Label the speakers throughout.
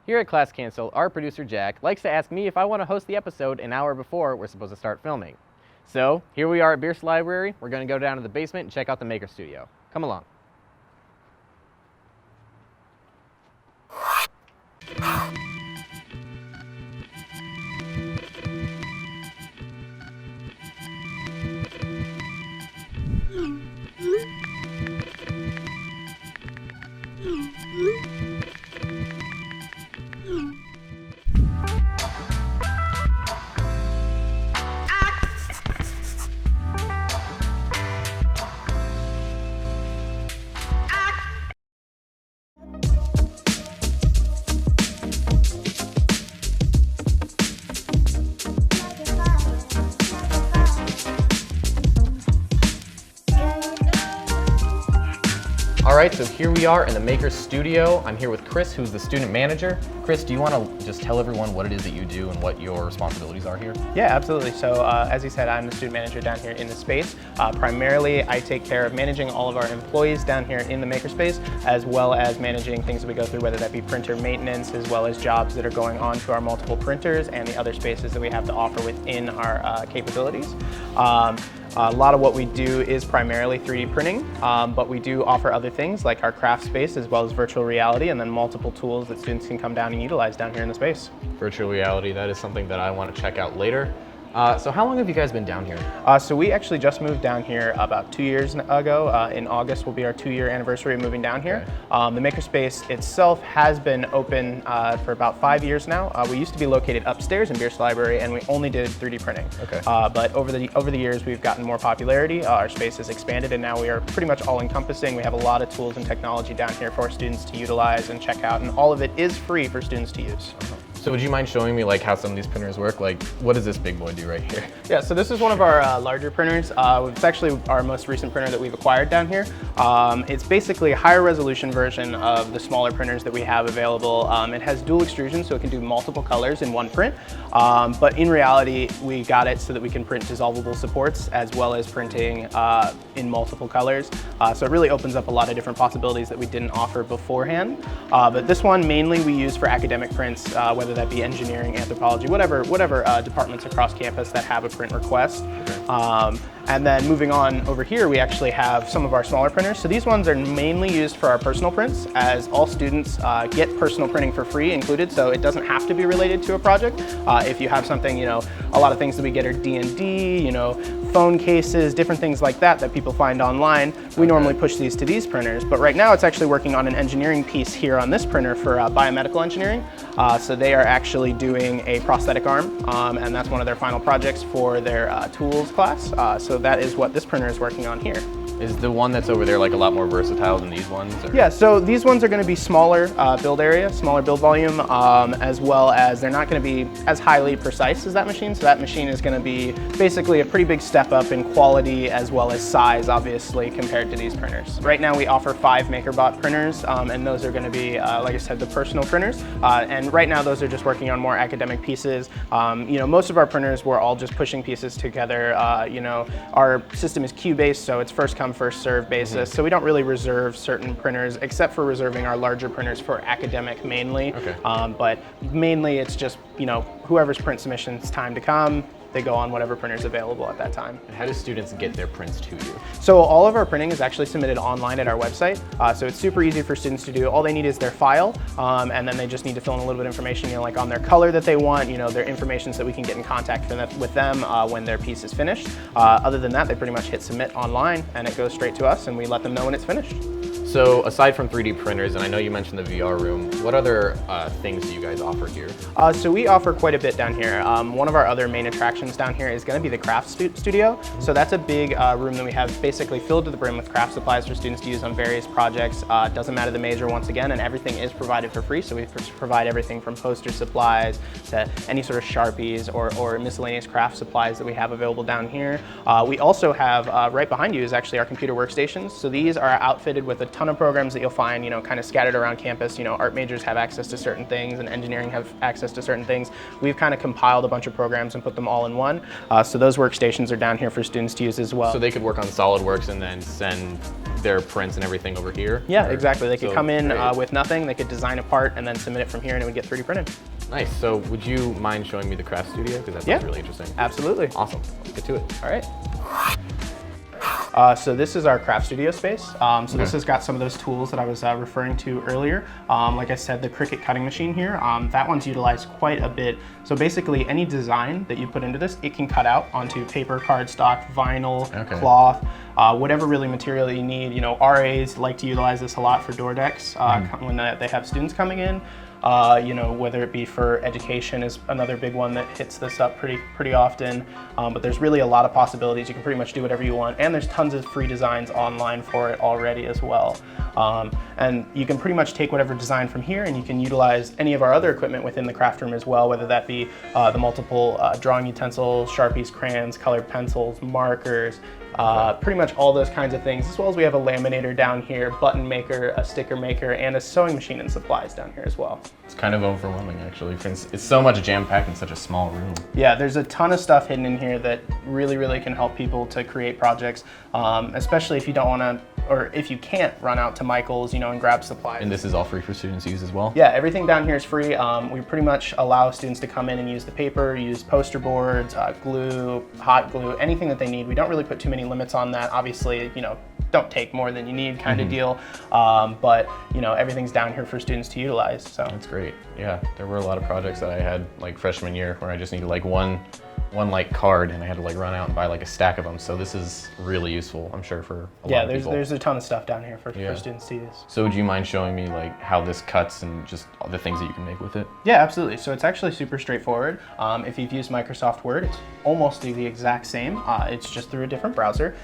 Speaker 1: Here at Class Cancel, our producer Jack likes to ask me if I want to host the episode an hour before we're supposed to start filming. So here we are at Bierce Library. We're going to go down to the basement and check out the MakerStudio. Come along. Alright, so here we are in the MakerStudio. I'm here with Chris, who's the student manager. Chris, do you want to just tell everyone what it is that you do and what your responsibilities are here?
Speaker 2: Yeah, absolutely. So as you said, I'm the student manager down here in the space. Primarily, I take care of managing all of our employees down here in the makerspace, as well as managing things that we go through, whether that be printer maintenance, as well as jobs that are going on to our multiple printers and the other spaces that we have to offer within our capabilities. A lot of what we do is primarily 3D printing, but we do offer other things like our craft space as well as virtual reality, and then multiple tools that students can come down and utilize down here in the space.
Speaker 1: Virtual reality, that is something that I want to check out later. So how long have you guys been down here?
Speaker 2: So we actually just moved down here about 2 years ago. In August will be our 2-year anniversary of moving down here. Okay. The makerspace itself has been open for about 5 years now. We used to be located upstairs in Bierce Library, and we only did 3D printing. Okay. But over the years, we've gotten more popularity. Our space has expanded, and now we are pretty much all-encompassing. We have a lot of tools and technology down here for our students to utilize and check out, and all of it is free for students to use.
Speaker 1: So would you mind showing me like how some of these printers work? Like, what does this big boy do right here?
Speaker 2: Yeah, so this is one of our larger printers. It's actually our most recent printer that we've acquired down here. It's basically a higher resolution version of the smaller printers that we have available. It has dual extrusion, so it can do multiple colors in one print. But in reality, we got it so that we can print dissolvable supports as well as printing in multiple colors. So it really opens up a lot of different possibilities that we didn't offer beforehand. But this one mainly we use for academic prints, whether that be engineering, anthropology, whatever departments across campus that have a print request. Okay. And then moving on over here, we actually have some of our smaller printers. So these ones are mainly used for our personal prints, as all students get personal printing for free included, so it doesn't have to be related to a project. If you have something, a lot of things that we get are D&D, phone cases, different things like that people find online. We normally push these to these printers, but right now it's actually working on an engineering piece here on this printer for biomedical engineering. So they are actually doing a prosthetic arm, and that's one of their final projects for their tools class. So that is what this printer is working on here.
Speaker 1: Is the one that's over there like a lot more versatile than these ones? Or?
Speaker 2: Yeah, so these ones are going to be smaller build area, smaller build volume, as well as they're not going to be as highly precise as that machine. So that machine is going to be basically a pretty big step up in quality as well as size, obviously, compared to these printers. Right now we offer 5 MakerBot printers, and those are going to be, like I said, the personal printers. And right now those are just working on more academic pieces. Most of our printers we're all just pushing pieces together. Our system is queue-based, so it's first come, first serve basis. So we don't really reserve certain printers, except for reserving our larger printers for academic mainly. Okay. But mainly it's just, whoever's print submission's time to come, they go on whatever printer's available at that time.
Speaker 1: And how do students get their prints to you?
Speaker 2: So all of our printing is actually submitted online at our website. So it's super easy for students to do. All they need is their file, and then they just need to fill in a little bit of information, like on their color that they want, their information so that we can get in contact with them when their piece is finished. Other than that, they pretty much hit submit online, and it goes straight to us, and we let them know when it's finished.
Speaker 1: So aside from 3D printers, and I know you mentioned the VR room, what other things do you guys offer here?
Speaker 2: So we offer quite a bit down here. One of our other main attractions down here is going to be the craft studio. So that's a big room that we have basically filled to the brim with craft supplies for students to use on various projects. Doesn't matter the major once again, and everything is provided for free. So we provide everything from poster supplies to any sort of Sharpies or miscellaneous craft supplies that we have available down here. We also have, right behind you is actually our computer workstations. So these are outfitted with a ton of programs that you'll find, you know, kind of scattered around campus. You know, art majors have access to certain things and engineering have access to certain things. We've kind of compiled a bunch of programs and put them all in one. So those workstations are down here for students to use as well.
Speaker 1: So they could work on SolidWorks and then send their prints and everything over here?
Speaker 2: Yeah, exactly. They could come in
Speaker 1: great.
Speaker 2: with nothing, they could design a part and then submit it from here and it would get 3D printed.
Speaker 1: Nice. So would you mind showing me the craft studio? Because that sounds really interesting.
Speaker 2: Absolutely.
Speaker 1: Awesome. Let's get to it.
Speaker 2: All right. So this is our craft studio space. This has got some of those tools that I was referring to earlier. Like I said, the Cricut cutting machine here, that one's utilized quite a bit. So basically any design that you put into this, it can cut out onto paper, cardstock, vinyl, cloth, whatever really material you need. You know, RAs like to utilize this a lot for door decks when they have students coming in. You know, whether it be for education is another big one that hits this up pretty often. But there's really a lot of possibilities. You can pretty much do whatever you want, and there's tons of free designs online for it already as well. And you can pretty much take whatever design from here, and you can utilize any of our other equipment within the craft room as well, whether that be the multiple drawing utensils, Sharpies, crayons, colored pencils, markers, pretty much all those kinds of things, as well as we have a laminator down here, button maker, a sticker maker, and a sewing machine and supplies down here as well.
Speaker 1: It's kind of overwhelming, actually. It's so much jam-packed in such a small room.
Speaker 2: Yeah, there's a ton of stuff hidden in here that really can help people to create projects, especially if you don't want to, or if you can't run out to Michael's, you know, and grab supplies.
Speaker 1: And this is all free for students to use as well?
Speaker 2: Yeah, everything down here is free. We pretty much allow students to come in and use the paper, use poster boards, glue, hot glue, anything that they need. We don't really put too many limits on that. Obviously, you know, don't take more than you need kind of deal. But, you know, everything's down here for students to utilize, so.
Speaker 1: That's great. Yeah, there were a lot of projects that I had like freshman year where I just needed like one like card and I had to like run out and buy like a stack of them. So this is really useful, I'm sure, for a lot of people.
Speaker 2: Yeah, there's a ton of stuff down here for students to use.
Speaker 1: So would you mind showing me like how this cuts and just all the things that you can make with it?
Speaker 2: Yeah, absolutely. So it's actually super straightforward. If you've used Microsoft Word, it's almost the exact same. It's just through a different browser.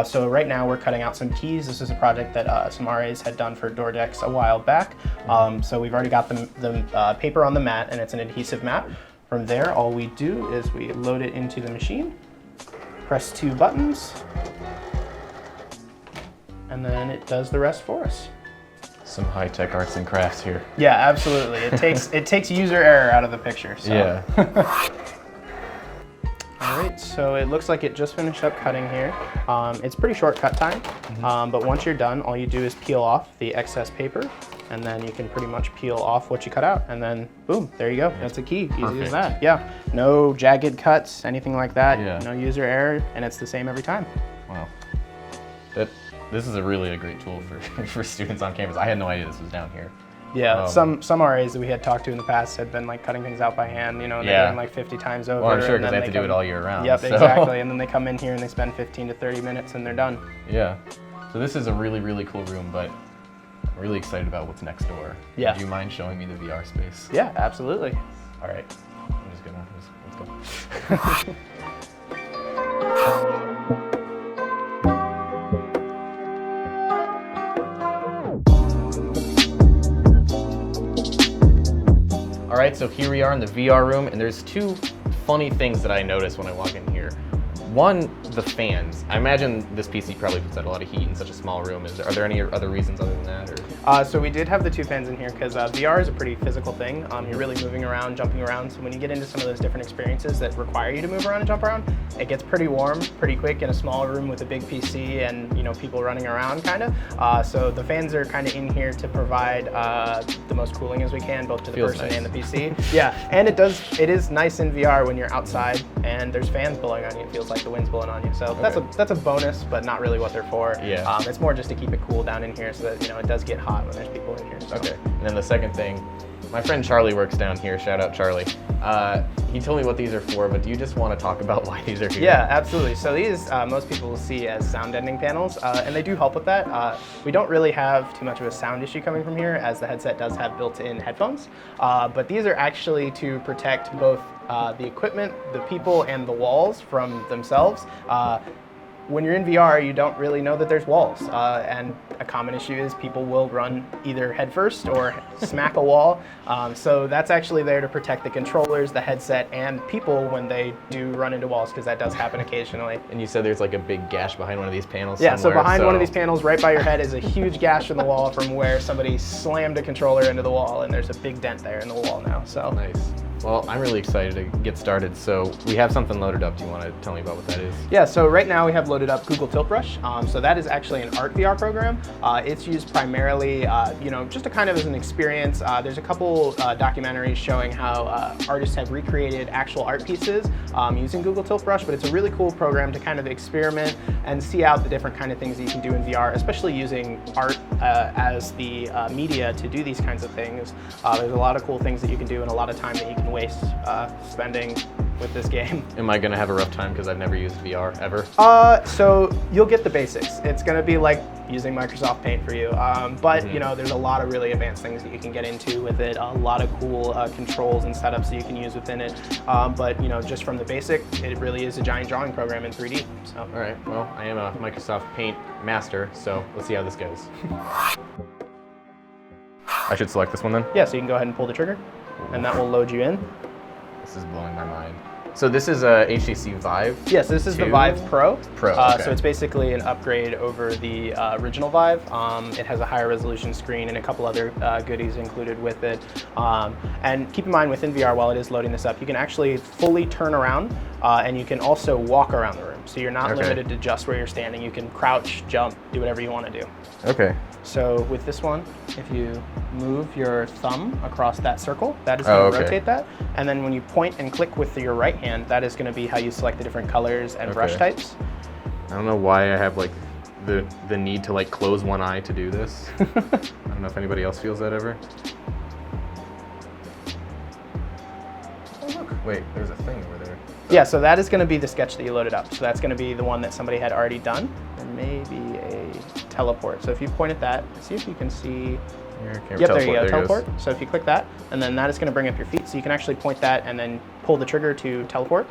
Speaker 2: So right now we're cutting out some keys. This is a project that some RAs had done for door decks a while back. So we've already got the paper on the mat, and it's an adhesive mat. From there, all we do is we load it into the machine, press 2 buttons, and then it does the rest for us.
Speaker 1: Some high-tech arts and crafts here.
Speaker 2: Yeah, absolutely. It takes user error out of the picture. So.
Speaker 1: Yeah.
Speaker 2: All right, so it looks like it just finished up cutting here. It's pretty short cut time, but once you're done, all you do is peel off the excess paper, and then you can pretty much peel off what you cut out, and then boom, there you go. That's a key. Easy as that. Yeah, no jagged cuts, anything like that.
Speaker 1: Yeah.
Speaker 2: No user error, and it's the same every time.
Speaker 1: Wow. This is a great tool for students on campus. I had no idea this was down here.
Speaker 2: Yeah, some RAs that we had talked to in the past had been like cutting things out by hand, you know, and they're doing like 50 times over.
Speaker 1: Well, I'm sure because they have to do it all year round.
Speaker 2: Yep,
Speaker 1: so.
Speaker 2: exactly. And then they come in here and they spend 15 to 30 minutes and they're done.
Speaker 1: Yeah. So this is a really cool room, but I'm really excited about what's next door.
Speaker 2: Yeah.
Speaker 1: Do you mind showing me the VR space?
Speaker 2: Yeah, absolutely.
Speaker 1: All right. I'm just gonna, let's go. All right, so here we are in the VR room, and there's two funny things that I noticed when I walk in here. One, the fans. I imagine this PC probably puts out a lot of heat in such a small room. Are there any other reasons other than that? Or?
Speaker 2: So we did have the 2 fans in here because VR is a pretty physical thing. You're really moving around, jumping around. So when you get into some of those different experiences that require you to move around and jump around, it gets pretty warm pretty quick in a small room with a big PC and, you know, people running around kind of. So the fans are kind of in here to provide the most cooling as we can, both to the person and the PC. Yeah, and it is nice in VR when you're outside and there's fans blowing on you. It feels like the wind's blowing on you. So that's a bonus, but not really what they're for.
Speaker 1: Yeah.
Speaker 2: It's more just to keep it cool down in here so that, you know, it does get hot when there's people in here. So.
Speaker 1: Okay. And then the second thing, my friend Charlie works down here. Shout out Charlie. He told me what these are for, but do you just want to talk about why these are here?
Speaker 2: Yeah, absolutely. So these most people will see as sound deadening panels, and they do help with that. We don't really have too much of a sound issue coming from here, as the headset does have built-in headphones. But these are actually to protect both the equipment, the people, and the walls from themselves. when you're in VR, you don't really know that there's walls. And a common issue is people will run either headfirst or smack a wall. So that's actually there to protect the controllers, the headset, and people when they do run into walls, because that does happen occasionally.
Speaker 1: And you said there's like a big gash behind one of these panels
Speaker 2: Yeah,
Speaker 1: somewhere,
Speaker 2: so behind one of these panels right by your head is a huge gash in the wall from where somebody slammed a controller into the wall, and there's a big dent there in the wall now. So
Speaker 1: Nice. Well, I'm really excited to get started. So we have something loaded up. Do you want to tell me about what that is?
Speaker 2: Yeah, so right now we have loaded up Google Tilt Brush. So that is actually an art VR program. It's used primarily, just to kind of as an experience. There's a couple documentaries showing how artists have recreated actual art pieces using Google Tilt Brush, but it's a really cool program to kind of experiment and see out the different kind of things that you can do in VR, especially using art as the media to do these kinds of things. There's a lot of cool things that you can do and a lot of time that you can waste spending with this game.
Speaker 1: Am I going to have a rough time because I've never used VR ever?
Speaker 2: So you'll get the basics. It's going to be like using Microsoft Paint for you. But there's a lot of really advanced things that you can get into with it. A lot of cool controls and setups that you can use within it. But just from the basic, it really is a giant drawing program in 3D. So.
Speaker 1: All right. Well, I am a Microsoft Paint master, so let's see how this goes. I should select this one then?
Speaker 2: Yeah, so you can go ahead and pull the trigger, and that will load you in.
Speaker 1: This is blowing my mind. So this is a HTC Vive?
Speaker 2: Yes, this is the Vive Pro.
Speaker 1: Okay.
Speaker 2: So it's basically an upgrade over the original Vive. It has a higher resolution screen and a couple other goodies included with it. And keep in mind, within VR, while it is loading this up, you can actually fully turn around and you can also walk around the room. So you're not limited to just where you're standing. You can crouch, jump, do whatever you want to do.
Speaker 1: Okay.
Speaker 2: So with this one, if you move your thumb across that circle, that is going to rotate that. And then when you point and click with your right hand, that is going to be how you select the different colors and brush types.
Speaker 1: I don't know why I have like the need to like close one eye to do this. I don't know if anybody else feels that ever. Oh look, wait, there's a thing over there.
Speaker 2: Yeah, so that is going to be the sketch that you loaded up. So that's going to be the one that somebody had already done. There may be a teleport. So if you point at that, see if you can see. Yep, there you go, teleport. So if you click that, and then that is going to bring up your feet. So you can actually point that and then pull the trigger to teleport.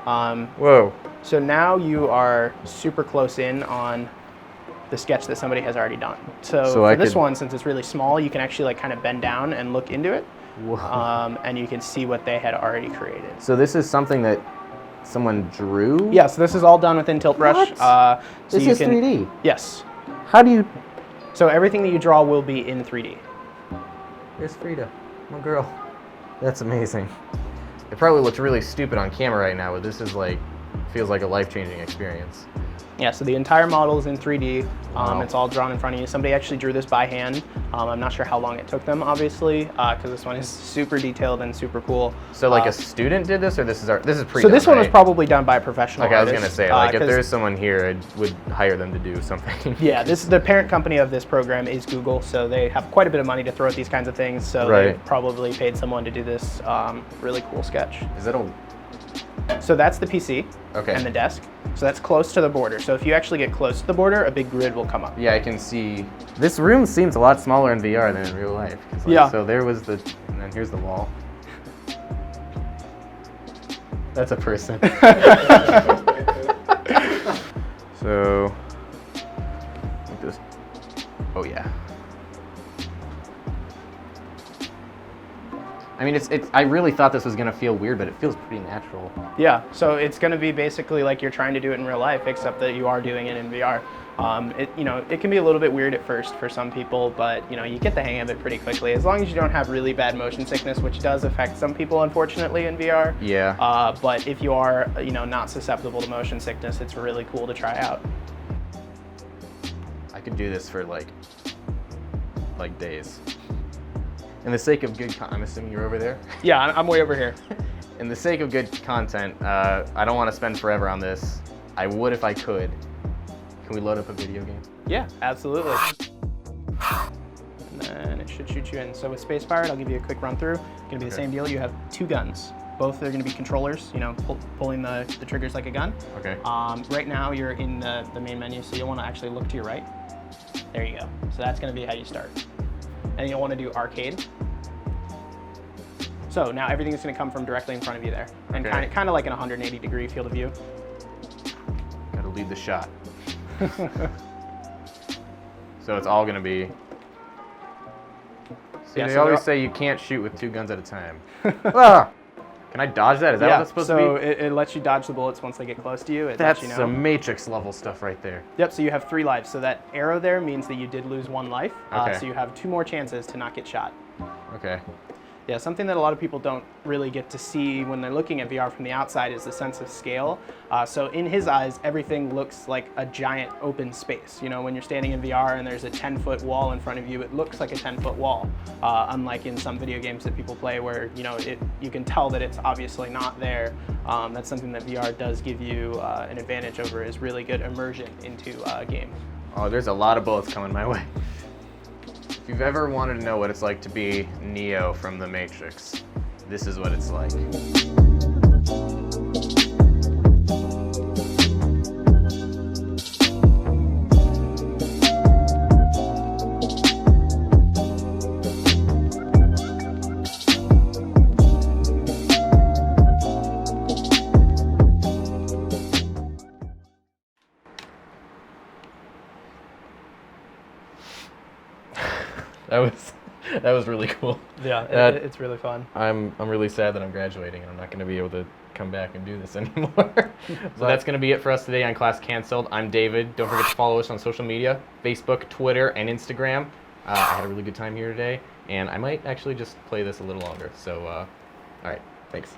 Speaker 1: Whoa.
Speaker 2: So now you are super close in on the sketch that somebody has already done. So for this one, since it's really small, you can actually like kind of bend down and look into it. And you can see what they had already created.
Speaker 1: So this is something that someone drew?
Speaker 2: Yeah, so this is all done within Tilt Brush.
Speaker 1: What? This is 3D?
Speaker 2: Yes.
Speaker 1: How do you...
Speaker 2: So everything that you draw will be in 3D.
Speaker 1: There's Frida, my girl. That's amazing. It probably looks really stupid on camera right now, but this is like, feels like a life-changing experience.
Speaker 2: Yeah, so the entire model is in 3D.
Speaker 1: Wow.
Speaker 2: It's all drawn in front of you. Somebody actually drew this by hand. I'm not sure how long it took them, obviously, because this one is super detailed and super cool.
Speaker 1: So like a student did this, or this is pre-done,
Speaker 2: So this one was
Speaker 1: right?
Speaker 2: probably done by a professional
Speaker 1: Okay, I was
Speaker 2: artist.
Speaker 1: gonna say, like if there's someone here, I would hire them to do something.
Speaker 2: Yeah, this is the parent company of this program is Google, so they have quite a bit of money to throw at these kinds of things. So they probably paid someone to do this really cool sketch.
Speaker 1: Is that a...
Speaker 2: So that's the PC and the desk. So that's close to the border. So if you actually get close to the border, a big grid will come up.
Speaker 1: Yeah, I can see. This room seems a lot smaller in VR than in real life. Like,
Speaker 2: yeah.
Speaker 1: So there was the, and then here's the wall. That's a person. So, like this. Oh yeah. I mean, I really thought this was gonna feel weird, but it feels pretty natural.
Speaker 2: Yeah, so it's gonna be basically like you're trying to do it in real life, except that you are doing it in VR. It can be a little bit weird at first for some people, but you get the hang of it pretty quickly. As long as you don't have really bad motion sickness, which does affect some people, unfortunately, in VR.
Speaker 1: Yeah.
Speaker 2: But if you are, not susceptible to motion sickness, it's really cool to try out.
Speaker 1: I could do this for like days. In the sake of good I'm assuming you're over there?
Speaker 2: Yeah, I'm way over here.
Speaker 1: In the sake of good content, I don't want to spend forever on this. I would if I could. Can we load up a video game?
Speaker 2: Yeah, absolutely. And then it should shoot you in. So with Spacebar, I'll give you a quick run through. It's gonna be the same deal. You have two guns. Both are gonna be controllers, pulling the triggers like a gun.
Speaker 1: Okay.
Speaker 2: Right now you're in the main menu, so you'll wanna actually look to your right. There you go. So that's gonna be how you start. And you'll wanna do arcade. So now everything is gonna come from directly in front of you there. And kind of like an 180-degree field of view.
Speaker 1: Gotta lead the shot. So it's all gonna be. See,
Speaker 2: Yeah,
Speaker 1: they
Speaker 2: so
Speaker 1: always say you can't shoot with 2 guns at a time. Ah! Can I dodge that? Is that what that's supposed to
Speaker 2: so
Speaker 1: be?
Speaker 2: it lets you dodge the bullets once they get close to you. It
Speaker 1: That's
Speaker 2: lets you know.
Speaker 1: some Matrix level stuff right there.
Speaker 2: Yep, so you have 3 lives. So that arrow there means that you did lose 1 life.
Speaker 1: Okay.
Speaker 2: So you have 2 more chances to not get shot.
Speaker 1: Okay.
Speaker 2: Yeah, something that a lot of people don't really get to see when they're looking at VR from the outside is the sense of scale. So in his eyes, everything looks like a giant open space. You know, when you're standing in VR and there's a 10-foot wall in front of you, it looks like a 10-foot wall. Unlike in some video games that people play where, you know, you can tell that it's obviously not there. That's something that VR does give you an advantage over, is really good immersion into a game.
Speaker 1: Oh, there's a lot of bullets coming my way. If you've ever wanted to know what it's like to be Neo from The Matrix, this is what it's like. That was really cool.
Speaker 2: Yeah, it's really fun.
Speaker 1: I'm really sad that I'm graduating and I'm not going to be able to come back and do this anymore. So that's going to be it for us today on Class Cancelled. I'm David. Don't forget to follow us on social media, Facebook, Twitter, and Instagram. I had a really good time here today, and I might actually just play this a little longer. So, all right, thanks.